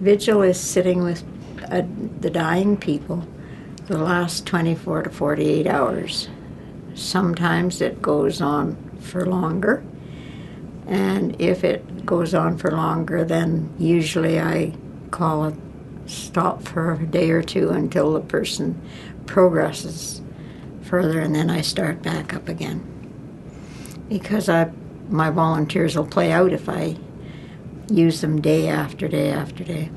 Vigil is sitting with the dying people the last 24 to 48 hours. Sometimes it goes on for longer, and if it goes on for longer, then usually I call it stop for a day or two until the person progresses further, and then I start back up again. Because my volunteers will play out if I use them day after day after day.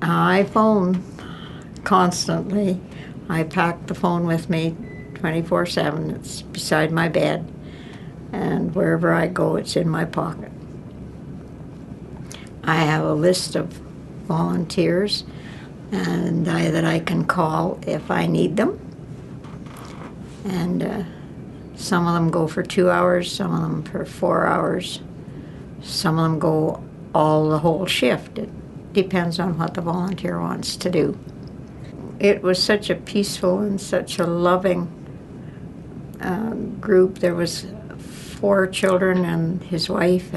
I phone constantly. I pack the phone with me 24/7. It's beside my bed, and wherever I go, it's in my pocket. I have a list of volunteers and that I can call if I need them. And some of them go for 2 hours, some of them for 4 hours. Some of them go the whole shift. It depends on what the volunteer wants to do. It was such a peaceful and such a loving group. There was 4 children and his wife,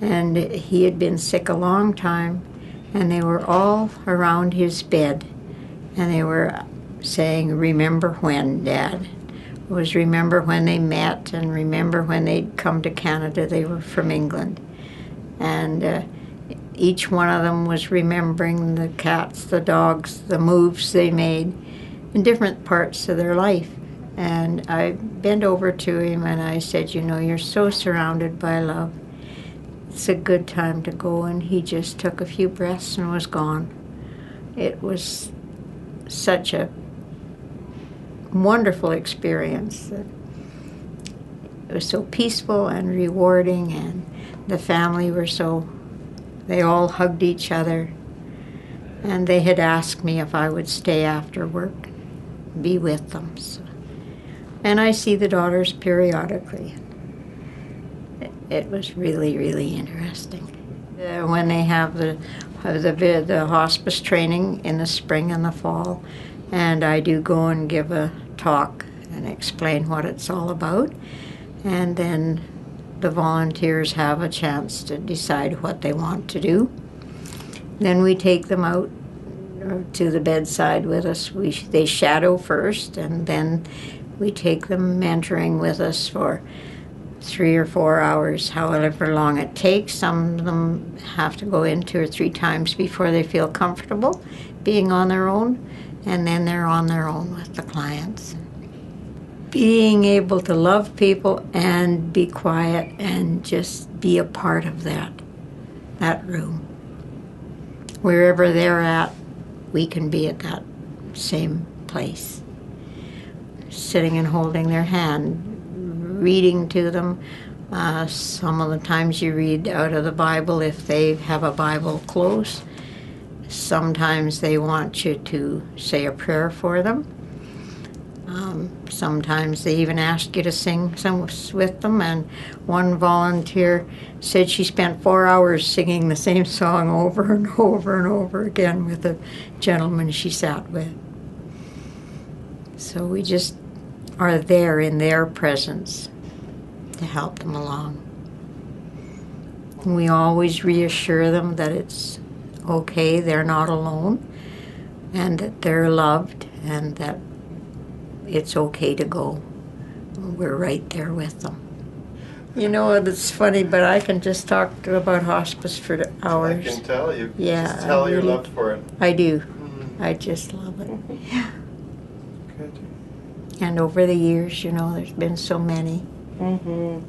and he had been sick a long time, and they were all around his bed, and they were saying, "Remember when, Dad?" It was remember when they met, and remember when they'd come to Canada. They were from England. And each one of them was remembering the cats, the dogs, the moves they made in different parts of their life. And I bent over to him and I said, "You know, you're so surrounded by love. It's a good time to go." And he just took a few breaths and was gone. It was such a wonderful experience. It was so peaceful and rewarding, and the family were they all hugged each other, and they had asked me if I would stay after work, be with them. And I see the daughters periodically. It was really, really interesting. When they have the hospice training in the spring and the fall, and I do go and give a talk and explain what it's all about, and then the volunteers have a chance to decide what they want to do. Then we take them out to the bedside with us. They shadow first, and then we take them mentoring with us for 3 or 4 hours, however long it takes. Some of them have to go in 2 or 3 times before they feel comfortable being on their own, and then they're on their own with the clients. Being able to love people and be quiet and just be a part of that room. Wherever they're at, we can be at that same place. Sitting and holding their hand, reading to them. Some of the times you read out of the Bible if they have a Bible close. Sometimes they want you to say a prayer for them. Sometimes they even ask you to sing some with them, and one volunteer said she spent 4 hours singing the same song over and over and over again with a gentleman she sat with. So we just are there in their presence to help them along. And we always reassure them that it's okay, they're not alone, and that they're loved, and that it's okay to go. We're right there with them. You know, it's funny, but I can just talk about hospice for hours. I can tell you. Yeah, just tell your love for it. I do. I just love it. Yeah. Good. And over the years, you know, there's been so many.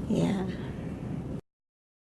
Yeah.